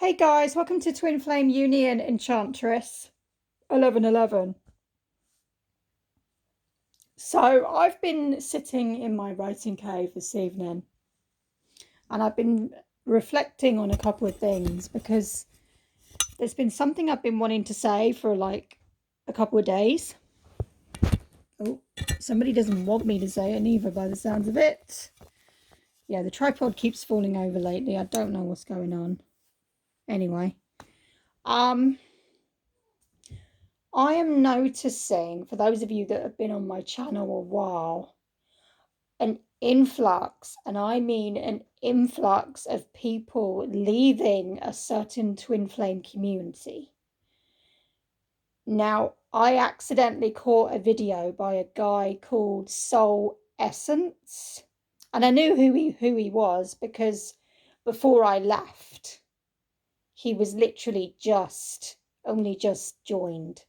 Hey guys, welcome to Twinflame Union Enchantress 1111. So I've been sitting in my writing cave this evening and I've been reflecting on a couple of things because there's been something I've been wanting to say for like a couple of days. Oh, somebody doesn't want me to say it either by the sounds of it. Yeah, the tripod keeps falling over lately. I don't know what's going on. Anyway, I am noticing, for those of you that have been on my channel a while, an influx, and I mean an influx of people leaving a certain twin flame community. Now, I accidentally caught a video by a guy called Soul Essence, and I knew who he was because before I left, he was literally only just joined.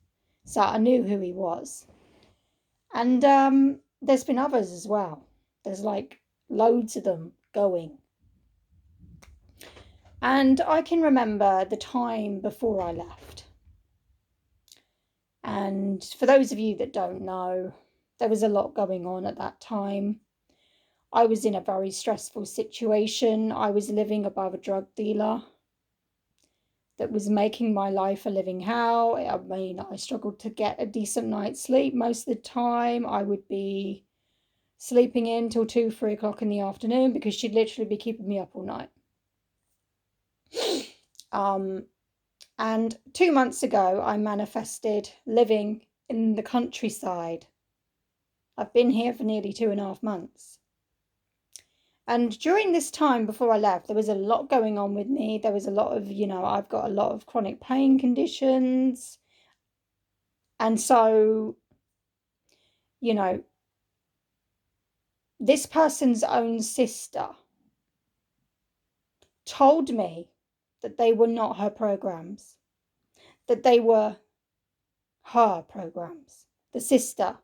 So I knew who he was. And there's been others as well. There's like loads of them going. And I can remember the time before I left. And for those of you that don't know, there was a lot going on at that time. I was in a very stressful situation. I was living above a drug dealer that was making my life a living hell. I mean, I struggled to get a decent night's sleep most of the time. I would be sleeping in till 2-3 o'clock in the afternoon because she'd literally be keeping me up all night. And 2 months ago, I manifested living in the countryside. I've been here for nearly 2.5 months. And during this time before I left, there was a lot going on with me. There was a lot of, I've got a lot of chronic pain conditions. And so, this person's own sister told me that they were not her programs, that they were her programs, the sister.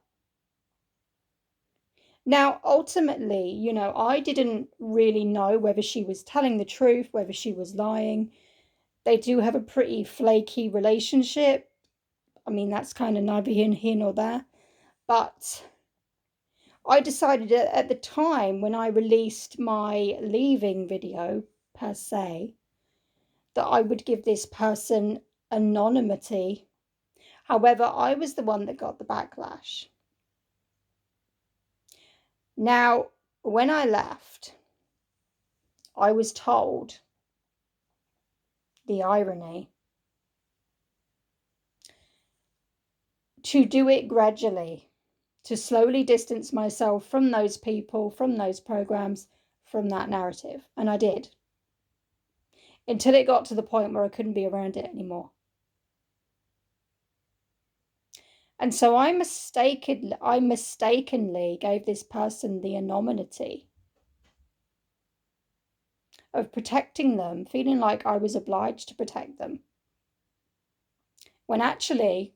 Now, ultimately, I didn't really know whether she was telling the truth, whether she was lying. They do have a pretty flaky relationship. I mean, that's kind of neither here nor there. But I decided at the time when I released my leaving video, per se, that I would give this person anonymity. However, I was the one that got the backlash. Now, when I left, I was told, the irony, to do it gradually, to slowly distance myself from those people, from those programs, from that narrative. And I did. Until it got to the point where I couldn't be around it anymore. And so I mistakenly gave this person the anonymity of protecting them, feeling like I was obliged to protect them. When actually,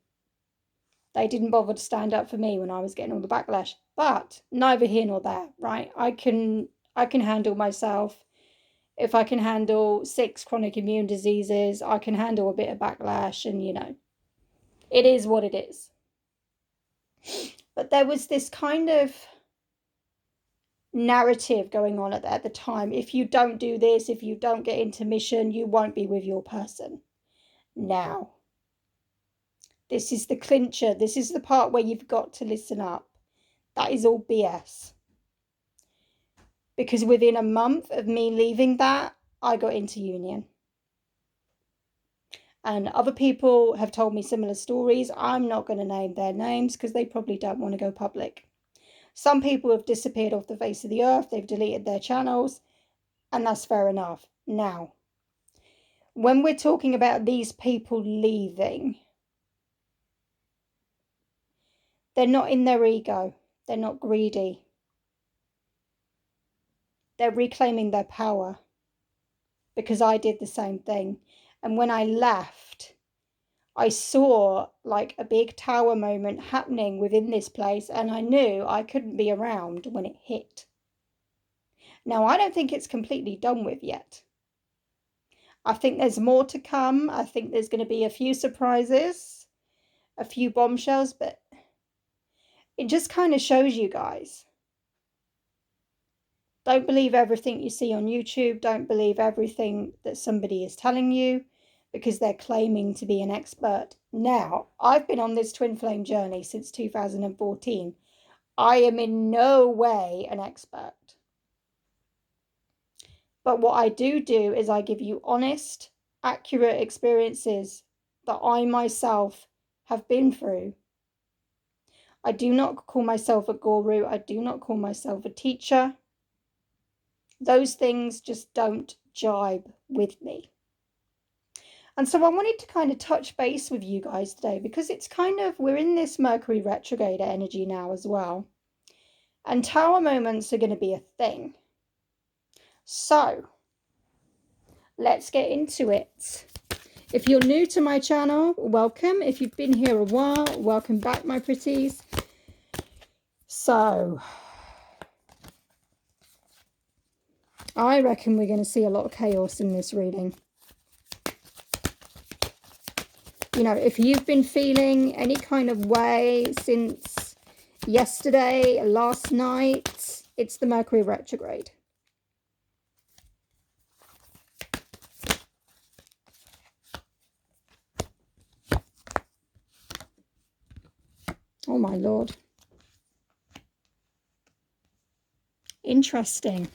they didn't bother to stand up for me when I was getting all the backlash. But neither here nor there, right? I can handle myself. If I can handle 6 chronic immune diseases, I can handle a bit of backlash, and it is what it is. But there was this kind of narrative going on at the time. If you don't do this, if you don't get into mission, you won't be with your person. Now, this is the clincher. This is the part where you've got to listen up. That is all BS. Because within a month of me leaving that, I got into union. And other people have told me similar stories. I'm not going to name their names because they probably don't want to go public. Some people have disappeared off the face of the earth. They've deleted their channels. And that's fair enough. Now, when we're talking about these people leaving, they're not in their ego. They're not greedy. They're reclaiming their power. Because I did the same thing. And when I left, I saw like a big tower moment happening within this place, and I knew I couldn't be around when it hit. Now, I don't think it's completely done with yet. I think there's more to come. I think there's going to be a few surprises, a few bombshells, but it just kind of shows you guys. Don't believe everything you see on YouTube. Don't believe everything that somebody is telling you because they're claiming to be an expert. Now, I've been on this twin flame journey since 2014. I am in no way an expert. But what I do is I give you honest, accurate experiences that I myself have been through. I do not call myself a guru. I do not call myself a teacher. Those things just don't jibe with me. And so I wanted to kind of touch base with you guys today because it's kind of, we're in this Mercury retrograde energy now as well. And tower moments are going to be a thing. So let's get into it. If you're new to my channel, welcome. If you've been here a while, welcome back, my pretties. So I reckon we're going to see a lot of chaos in this reading. You know, if you've been feeling any kind of way since yesterday, last night, it's the Mercury retrograde. Oh my Lord. Interesting.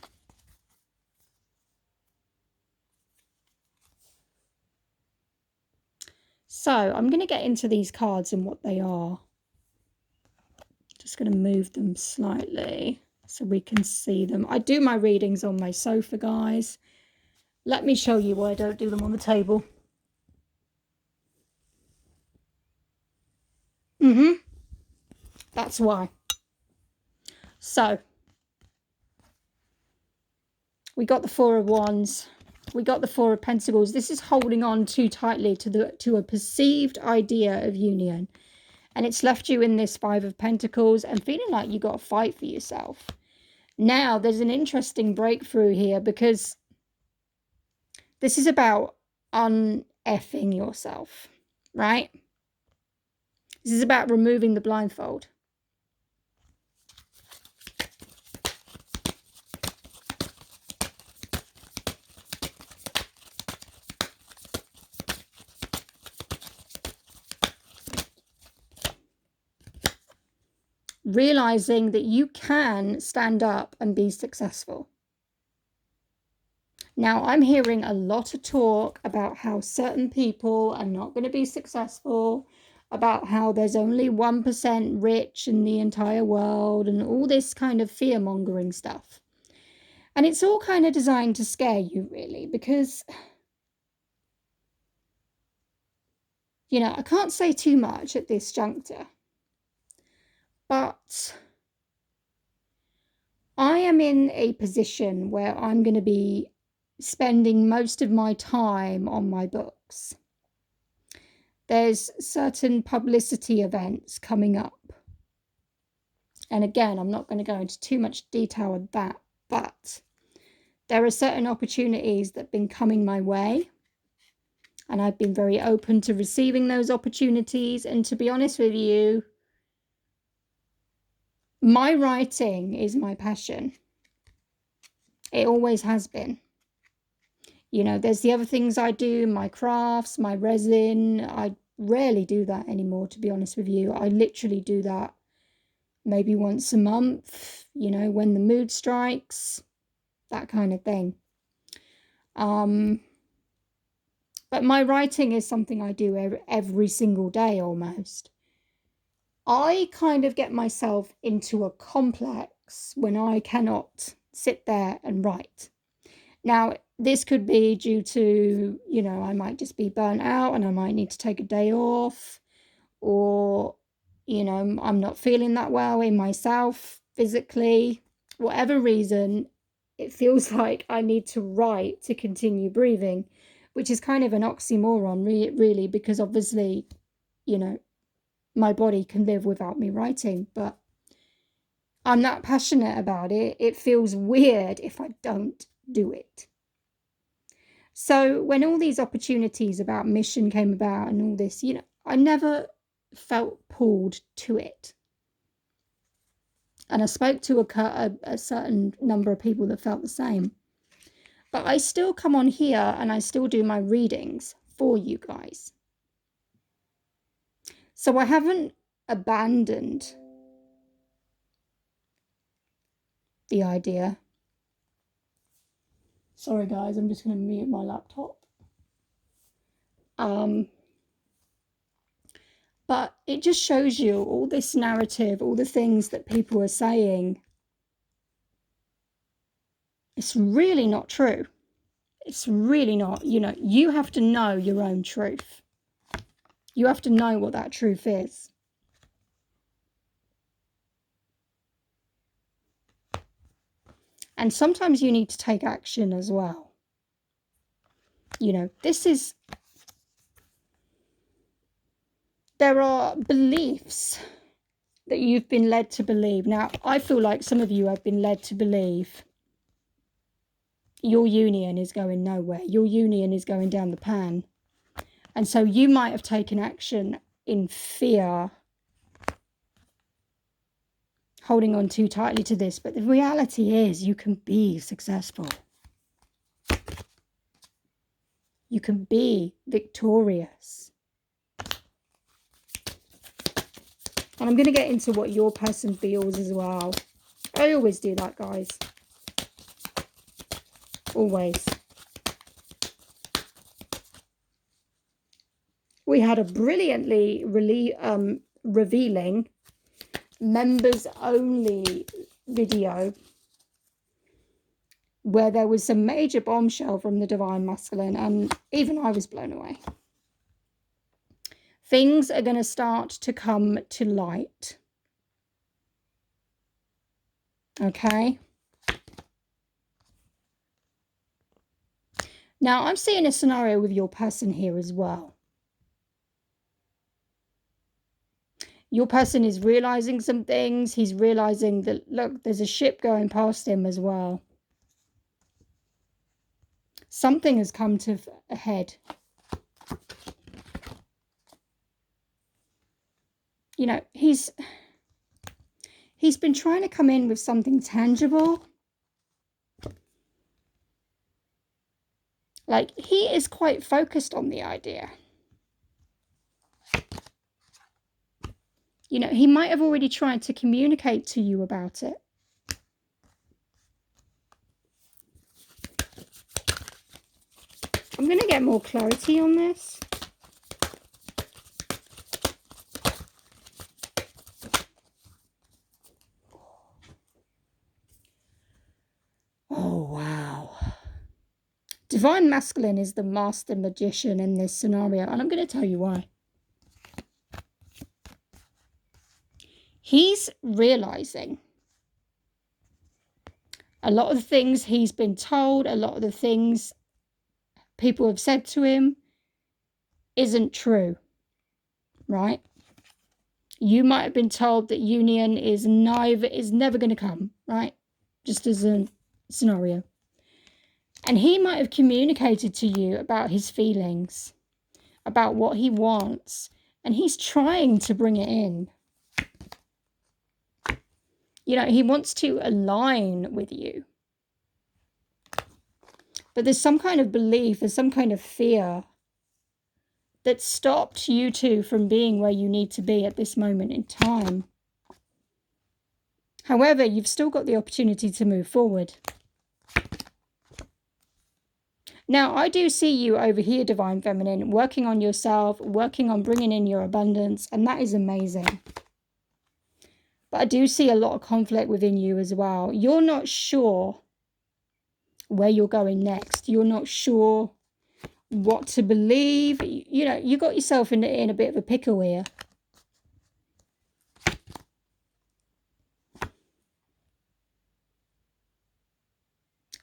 So I'm going to get into these cards and what they are. Just going to move them slightly so we can see them. I do my readings on my sofa, guys. Let me show you why I don't do them on the table. That's why. So we got the Four of Wands. We got the Four of Pentacles. This is holding on too tightly to a perceived idea of union. And it's left you in this Five of Pentacles and feeling like you got to fight for yourself. Now, there's an interesting breakthrough here because this is about un-effing yourself, right? This is about removing the blindfold. Realizing that you can stand up and be successful. Now, I'm hearing a lot of talk about how certain people are not going to be successful, about how there's only 1% rich in the entire world, and all this kind of fear-mongering stuff. And it's all kind of designed to scare you, really, because, you know, I can't say too much at this juncture. But I am in a position where I'm going to be spending most of my time on my books. There's certain publicity events coming up. And again, I'm not going to go into too much detail of that, but there are certain opportunities that have been coming my way. And I've been very open to receiving those opportunities. And to be honest with you, my writing is my passion. It always has been. You know, there's the other things I do, my crafts, my resin. I rarely do that anymore, to be honest with you. I literally do that maybe once a month, you know, when the mood strikes, that kind of thing. But my writing is something I do every single day almost. I kind of get myself into a complex when I cannot sit there and write. Now, this could be due to, you know, I might just be burnt out and I might need to take a day off, or, you know, I'm not feeling that well in myself physically. Whatever reason, it feels like I need to write to continue breathing, which is kind of an oxymoron, really, because obviously, you know, my body can live without me writing, but I'm not passionate about it. It feels weird if I don't do it. So when all these opportunities about mission came about and all this, you know, I never felt pulled to it. And I spoke to a certain number of people that felt the same. But I still come on here and I still do my readings for you guys. So I haven't abandoned the idea. Sorry guys, I'm just going to mute my laptop. But it just shows you all this narrative, all the things that people are saying. It's really not true. It's really not. You know, you have to know your own truth. You have to know what that truth is. And sometimes you need to take action as well. You know, there are beliefs that you've been led to believe. Now, I feel like some of you have been led to believe your union is going nowhere. Your union is going down the pan. And so you might have taken action in fear, holding on too tightly to this. But the reality is you can be successful. You can be victorious. And I'm going to get into what your person feels as well. I always do that, guys. Always. We had a brilliantly revealing members only video where there was some major bombshell from the divine masculine, and even I was blown away. Things are going to start to come to light. Okay. Now, I'm seeing a scenario with your person here as well. Your person is realizing some things. He's realizing that, look, there's a ship going past him as well. Something has come to a head. You know, he's been trying to come in with something tangible. Like, he is quite focused on the idea. You know, he might have already tried to communicate to you about it. I'm going to get more clarity on this. Oh, wow. Divine Masculine is the master magician in this scenario, and I'm going to tell you why. He's realizing a lot of the things he's been told, a lot of the things people have said to him isn't true, right? You might have been told that union is never going to come, right? Just as a scenario. And he might have communicated to you about his feelings, about what he wants, and he's trying to bring it in. You know, he wants to align with you. But there's some kind of belief, there's some kind of fear that stopped you two from being where you need to be at this moment in time. However, you've still got the opportunity to move forward. Now, I do see you over here, Divine Feminine, working on yourself, working on bringing in your abundance, and that is amazing. But I do see a lot of conflict within you as well. You're not sure where you're going next. You're not sure what to believe. You know, you got yourself in a bit of a pickle here.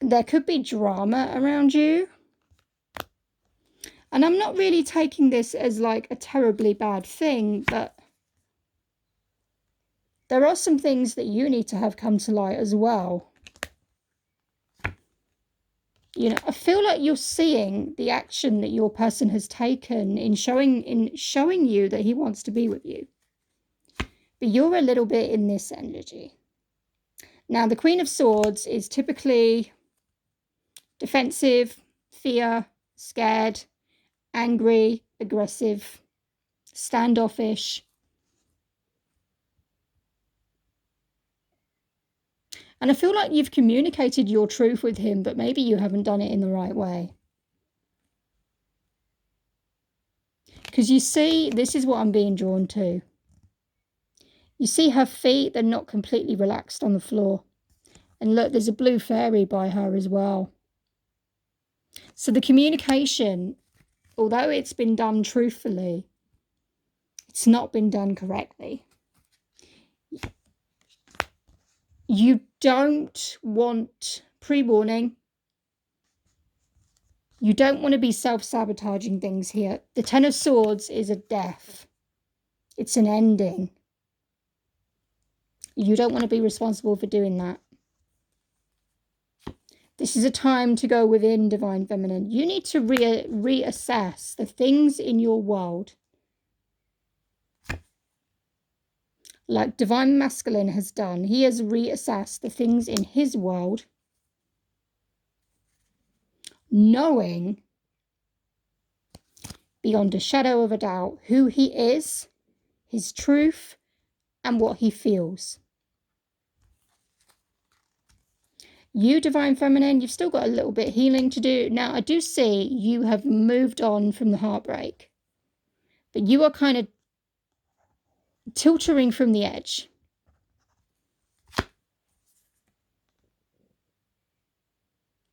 There could be drama around you. And I'm not really taking this as like a terribly bad thing, but there are some things that you need to have come to light as well. You know, I feel like you're seeing the action that your person has taken in showing you that he wants to be with you. But you're a little bit in this energy. Now, the Queen of Swords is typically defensive, fear, scared, angry, aggressive, standoffish. And I feel like you've communicated your truth with him, but maybe you haven't done it in the right way. Because you see, this is what I'm being drawn to. You see her feet, they're not completely relaxed on the floor. And look, there's a blue fairy by her as well. So the communication, although it's been done truthfully, it's not been done correctly. You don't want pre-warning. You don't want to be self-sabotaging things here. The Ten of Swords is a death. It's an ending. You don't want to be responsible for doing that. This is a time to go within, Divine Feminine. You need to reassess the things in your world. Like Divine Masculine has done. He has reassessed the things in his world, knowing beyond a shadow of a doubt who he is, his truth, and what he feels. You, Divine Feminine, you've still got a little bit of healing to do. Now, I do see you have moved on from the heartbreak, but you are kind of tilting from the edge.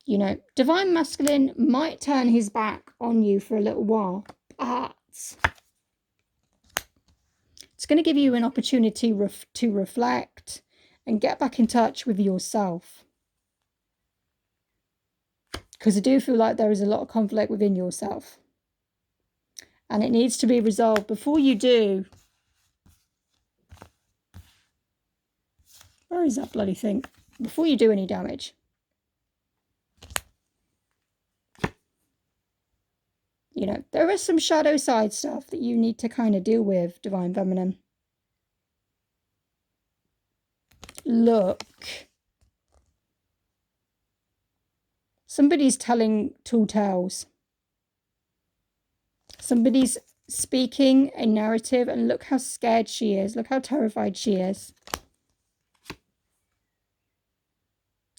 You know, Divine Masculine might turn his back on you for a little while, but it's going to give you an opportunity to reflect and get back in touch with yourself. Because I do feel like there is a lot of conflict within yourself. And it needs to be resolved before you do. Where is that bloody thing? Before you do any damage. You know, there is some shadow side stuff that you need to kind of deal with, Divine Feminine. Look. Somebody's telling tall tales. Somebody's speaking a narrative, and look how scared she is. Look how terrified she is.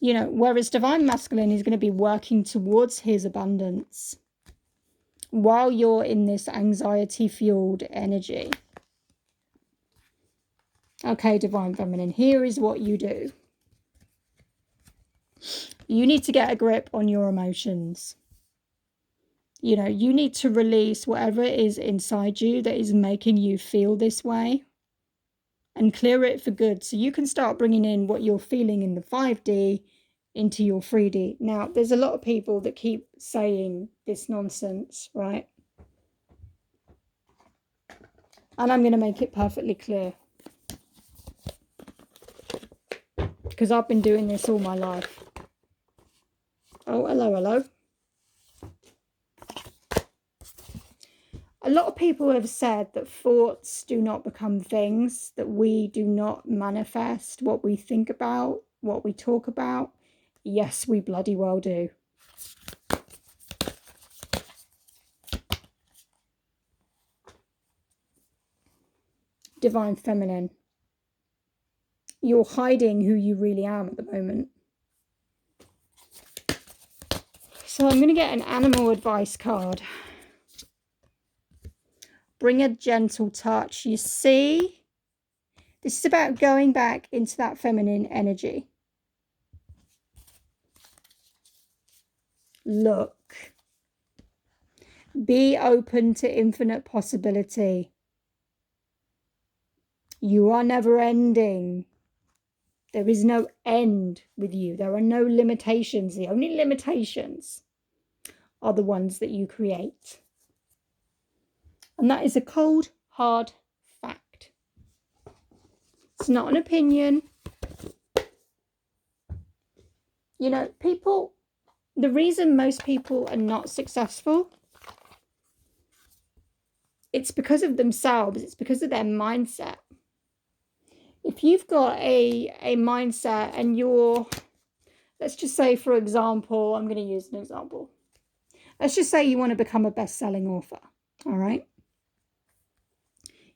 You know, whereas Divine Masculine is going to be working towards his abundance while you're in this anxiety-fueled energy. Okay, Divine Feminine, here is what you do. You need to get a grip on your emotions. You know, you need to release whatever is inside you that is making you feel this way and clear it for good, so you can start bringing in what you're feeling in the 5D into your 3D. Now, there's a lot of people that keep saying this nonsense, right? And I'm going to make it perfectly clear, because I've been doing this all my life. Oh, hello, hello. A lot of people have said that thoughts do not become things, that we do not manifest what we think about, what we talk about. Yes, we bloody well do. Divine Feminine, you're hiding who you really am at the moment. So I'm going to get an animal advice card. Bring a gentle touch. You see, this is about going back into that feminine energy. Look. Be open to infinite possibility. You are never ending. There is no end with you. There are no limitations. The only limitations are the ones that you create. And that is a cold, hard fact. It's not an opinion. You know, people the reason most people are not successful, it's because of themselves. It's because of their mindset. If you've got a mindset and you're, let's just say, for example, I'm going to use an example. Let's just say you want to become a best-selling author, all right?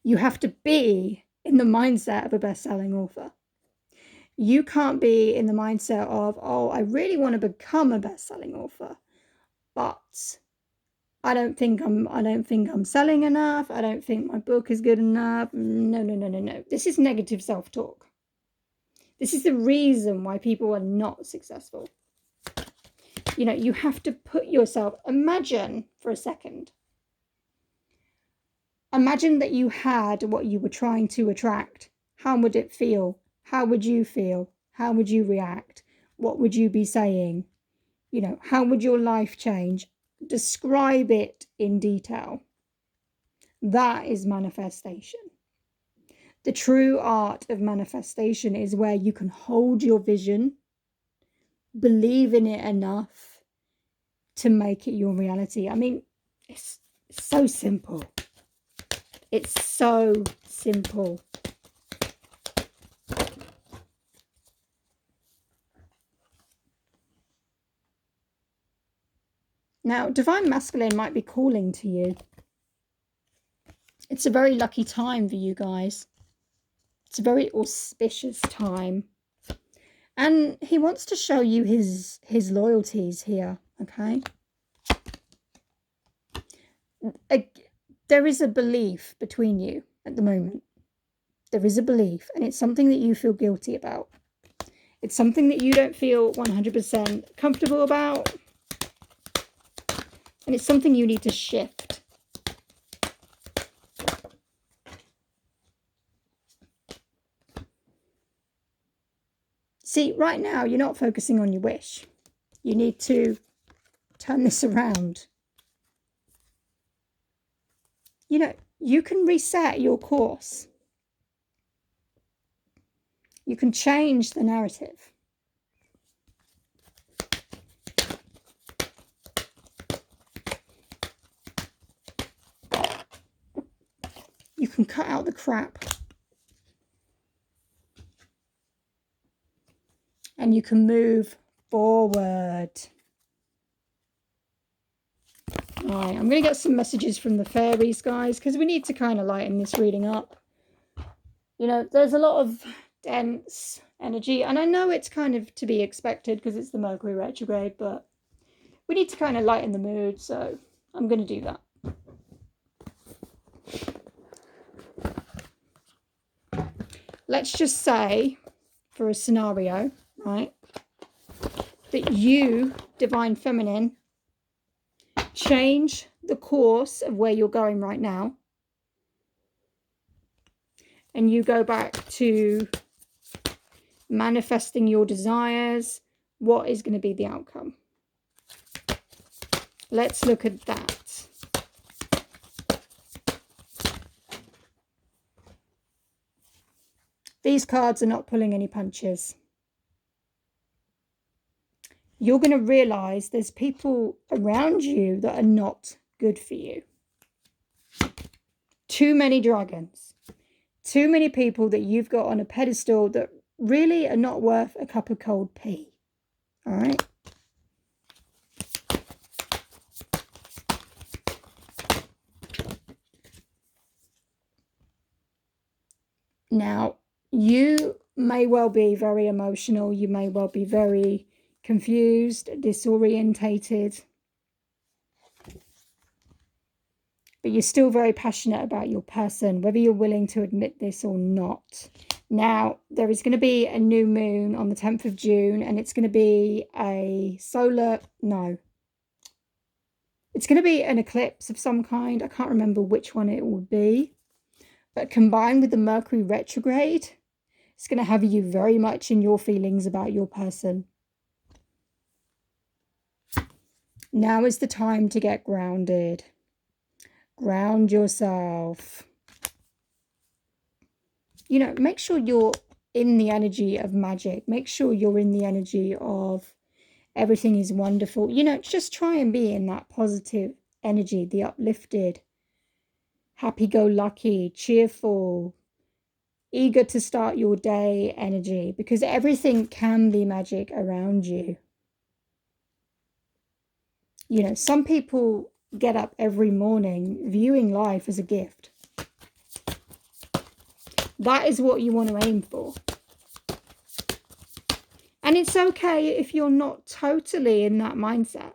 You have to be in the mindset of a best-selling author. You can't be in the mindset of, oh, I really want to become a best-selling author, but I don't think I'm selling enough. I don't think my book is good enough. No. This is negative self-talk. This is the reason why people are not successful. You know, you have to put yourself, imagine for a second. Imagine that you had what you were trying to attract. How would it feel? How would you feel? How would you react? What would you be saying? You know, how would your life change? Describe it in detail. That is manifestation. The true art of manifestation is where you can hold your vision, believe in it enough to make it your reality. I mean, it's so simple. It's so simple. Now, Divine Masculine might be calling to you. It's a very lucky time for you guys. It's a very auspicious time. And he wants to show you his loyalties here, okay? There is a belief between you at the moment. There is a belief, and it's something that you feel guilty about. It's something that you don't feel 100% comfortable about. And it's something you need to shift. See, right now, you're not focusing on your wish. You need to turn this around. You know, you can reset your course. You can change the narrative. You can cut out the crap. And you can move forward. All right, I'm going to get some messages from the fairies, guys, because we need to kind of lighten this reading up. You know, there's a lot of dense energy, and I know it's kind of to be expected because it's the Mercury retrograde, but we need to kind of lighten the mood, so I'm going to do that. Let's just say, for a scenario, right, that you, Divine Feminine, change the course of where you're going right now, and you go back to manifesting your desires. What is going to be the outcome? Let's look at that. These cards are not pulling any punches. You're going to realize there's people around you that are not good for you. Too many dragons. Too many people that you've got on a pedestal that really are not worth a cup of cold tea. All right? Now, you may well be very emotional. You may well be very confused, disorientated. But you're still very passionate about your person, whether you're willing to admit this or not. Now, there is going to be a new moon on the 10th of June, and it's going to be a solar, no. It's going to be an eclipse of some kind. I can't remember which one it will be. But combined with the Mercury retrograde, it's going to have you very much in your feelings about your person. Now is the time to get grounded. Ground yourself. You know, make sure you're in the energy of magic. Make sure you're in the energy of everything is wonderful. You know, just try and be in that positive energy, the uplifted, happy-go-lucky, cheerful, eager to start your day energy, because everything can be magic around you. You know, some people get up every morning viewing life as a gift. That is what you want to aim for. And it's okay if you're not totally in that mindset.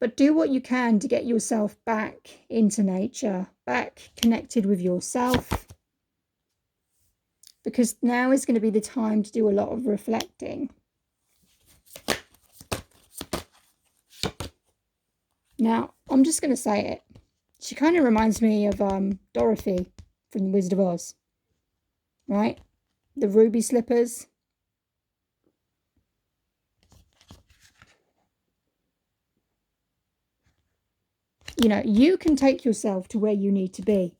But do what you can to get yourself back into nature, back connected with yourself. Because now is going to be the time to do a lot of reflecting. Now, I'm just going to say it. She kind of reminds me of Dorothy from The Wizard of Oz. Right? The ruby slippers. You know, you can take yourself to where you need to be.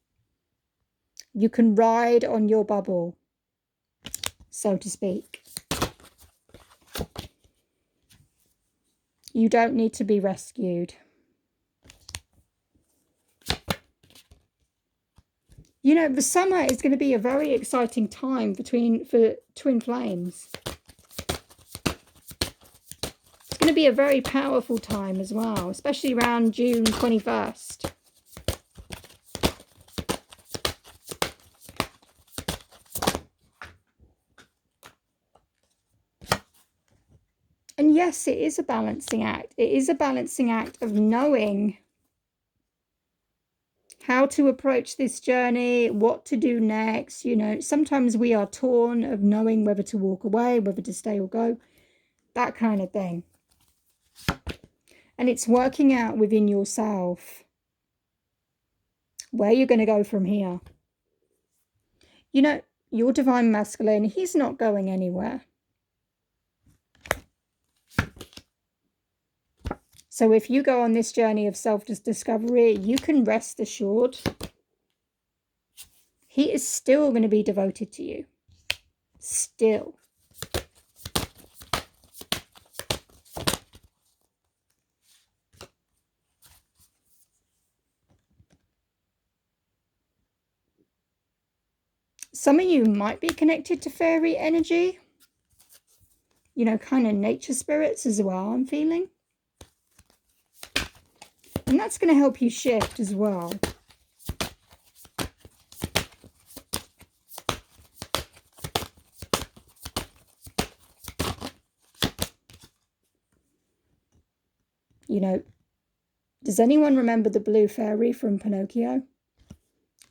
You can ride on your bubble, so to speak. You don't need to be rescued. You know, the summer is going to be a very exciting time for twin flames. It's going to be a very powerful time as well, especially around June 21st. And yes, it is a balancing act. It is a balancing act of knowing how to approach this journey, what to do next. You know, sometimes we are torn of knowing whether to walk away, whether to stay or go, that kind of thing. And it's working out within yourself where you're going to go from here. You know, your divine masculine, he's not going anywhere. So if you go on this journey of self-discovery, you can rest assured he is still going to be devoted to you. Still. Some of you might be connected to fairy energy. You know, kind of nature spirits as well, I'm feeling. And that's going to help you shift as well. You know, does anyone remember the blue fairy from Pinocchio?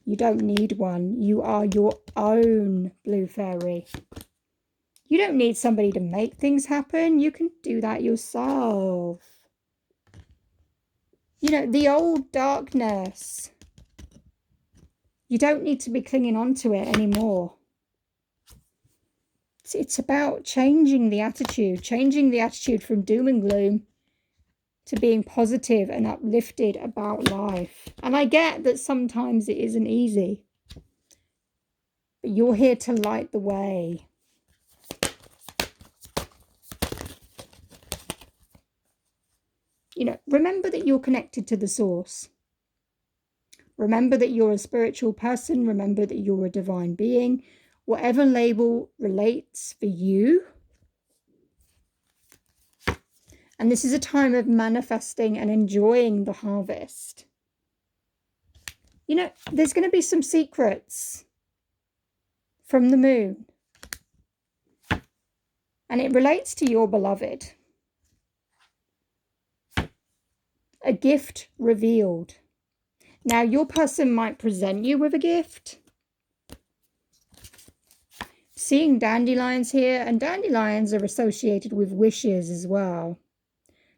You don't need one. You are your own blue fairy. You don't need somebody to make things happen. You can do that yourself. You know, the old darkness. You don't need to be clinging on to it anymore. It's about changing the attitude from doom and gloom to being positive and uplifted about life. And I get that sometimes it isn't easy, but you're here to light the way. You know, remember that you're connected to the source. Remember that you're a spiritual person. Remember that you're a divine being. Whatever label relates for you. And this is a time of manifesting and enjoying the harvest. You know, there's going to be some secrets from the moon. And it relates to your beloved. A gift revealed. Now, your person might present you with a gift. Seeing dandelions here, and dandelions are associated with wishes as well.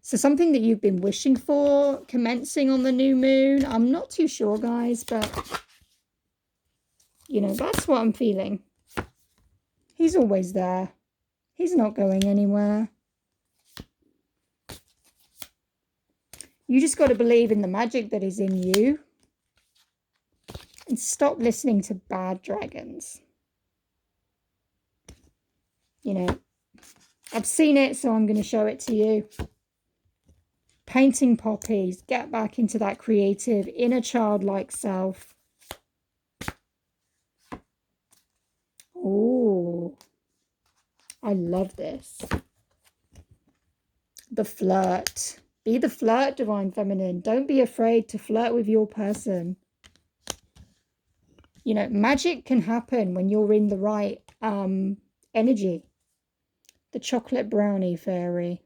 So something that you've been wishing for, commencing on the new moon. I'm not too sure, guys, but, you know, that's what I'm feeling. He's always there. He's not going anywhere. You just got to believe in the magic that is in you. And stop listening to bad dragons. You know, I've seen it, so I'm going to show it to you. Painting poppies. Get back into that creative, inner childlike self. Oh, I love this. The flirt. Be the flirt, Divine Feminine. Don't be afraid to flirt with your person. You know, magic can happen when you're in the right energy. The chocolate brownie fairy.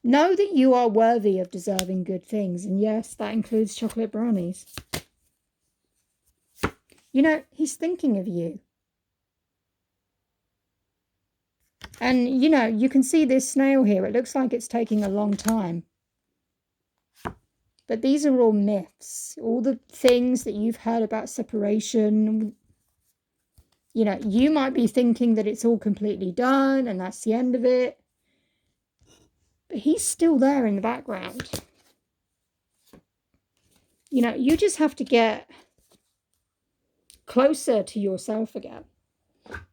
Know that you are worthy of deserving good things. And yes, that includes chocolate brownies. You know, he's thinking of you. And, you know, you can see this snail here. It looks like it's taking a long time. But these are all myths. All the things that you've heard about separation. You know, you might be thinking that it's all completely done and that's the end of it. But he's still there in the background. You know, you just have to get closer to yourself again.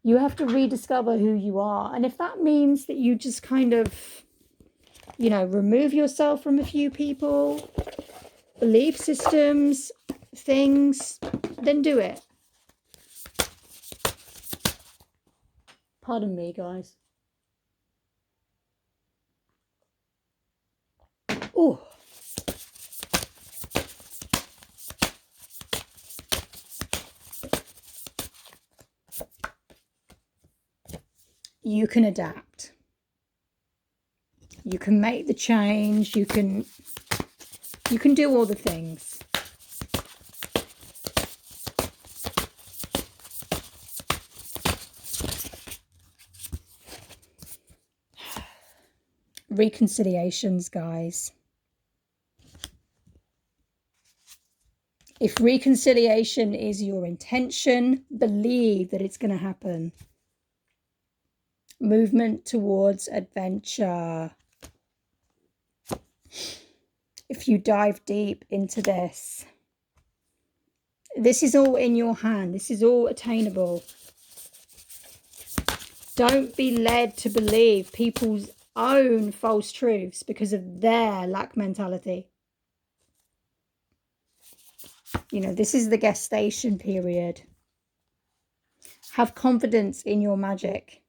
You have to rediscover who you are. And if that means that you just kind of, you know, remove yourself from a few people, belief systems, things, then do it. Pardon me, guys. Oh. You can adapt. You can make the change. You can do all the things. Reconciliations, guys. If reconciliation is your intention, believe that it's going to happen. Movement towards adventure. If you dive deep into this, this is all in your hand. This is all attainable. Don't be led to believe people's own false truths because of their lack mentality. You know, this is the gestation period. Have confidence in your magic.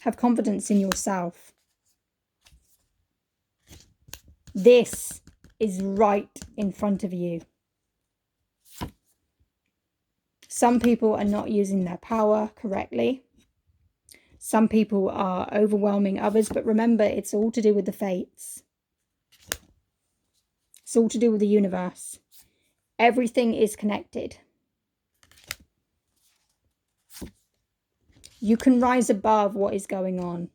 Have confidence in yourself. This is right in front of you. Some people are not using their power correctly. Some people are overwhelming others, but remember, it's all to do with the fates. It's all to do with the universe. Everything is connected. You can rise above what is going on.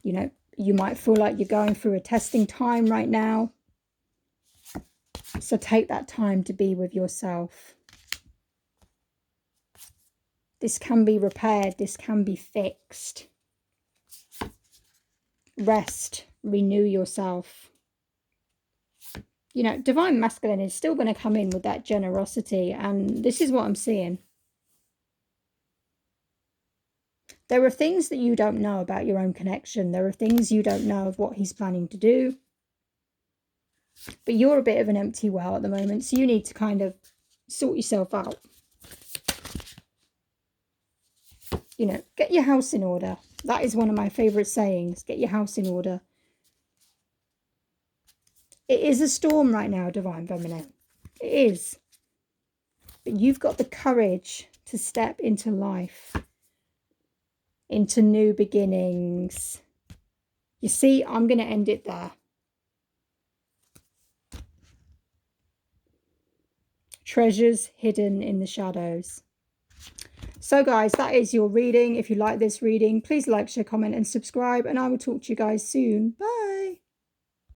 You know, you might feel like you're going through a testing time right now. So take that time to be with yourself. This can be repaired. This can be fixed. Rest. Renew yourself. You know, Divine Masculine is still going to come in with that generosity. And this is what I'm seeing. There are things that you don't know about your own connection. There are things you don't know of what he's planning to do. But you're a bit of an empty well at the moment. So you need to kind of sort yourself out. You know, get your house in order. That is one of my favourite sayings. Get your house in order. It is a storm right now, Divine Feminine. It is. But you've got the courage to step into life. Into new beginnings. You see, I'm going to end it there. Treasures hidden in the shadows. So guys, that is your reading. If you like this reading, please like, share, comment and subscribe. And I will talk to you guys soon. Bye.